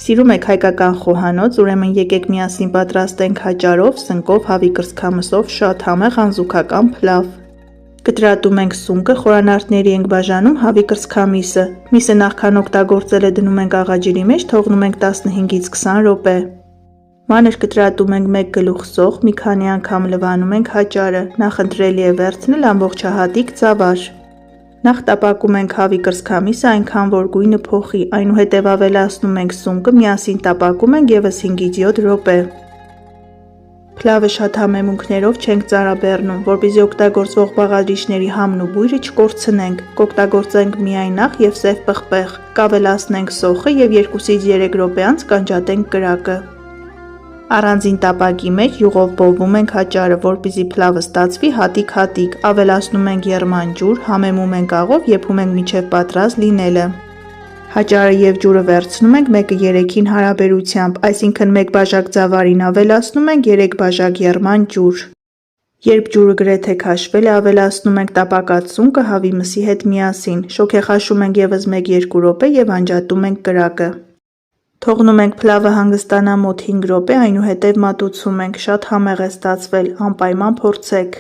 Սիրում եք հայկական խոհանոց, ուրեմն եկեք միասին պատրաստենք հաճարով, սնկով, հավի կրծքամսով շատ համեղ անզուգական փլավ։ Կտրատում ենք սունկը, խորանարդների ենք բաժանում հավի կրծքամիսը։ Միսը նախքան օգտագործելը դնում ենք աղաջրի մեջ, թողնում ենք 15-ից 20 րոպե։ Մանր կտրատում ենք 1 գլուխ սոխ, մի քանի անգամ լվանում ենք հաճարը, նախընտրելի է վերցնել ամբողջահատիկ ծավալ։ Նախ տապակում ենք հավի կրծքամիսը այնքան, որ գույնը փոխի, այնուհետև ավելացնում ենք սունկը, միասին տապակում ենք ևս 5-ից 7 րոպե։ Փլավը շատ համեմունքներով չենք ծարաբեռնում, որպեսզի օգտագործվող բաղադրիչների համն ու բույրը չկորցնենք, կօգտագործենք միայն նախ և սև պղպեղ, կավելացնենք սոխը և 2-ից 3 րոպե անց կանջատենք կրակը։ Առանձին տապակի մեջ յուղով բովում ենք հաճարը, որպեսզի փլավը ստացվի հատիկ-հատիկ, ավելացնում ենք եռման ջուր, համեմում ենք աղով, եփում ենք մինչև պատրաստ լինելը։ Հաճարը և ջուրը վերցնում ենք 1:3 հարաբերությամբ, այսինքն 1 բաժակ ձավարին ավելացնում ենք 3 բաժակ եռման ջուր։ Երբ ջուրը գրեթե քաշվել է, ավելացնում ենք տապակած սունկը հավի մսի հետ միասին, շոգեխաշում ենք ևս 1-2 րոպե և անջատում ենք կրակը։ Թողնում ենք փլավը հանգստանա մոտ 5 րոպե, այնուհետև մատուցում ենք, շատ համեղ է ստացվել, անպայման փորձեք։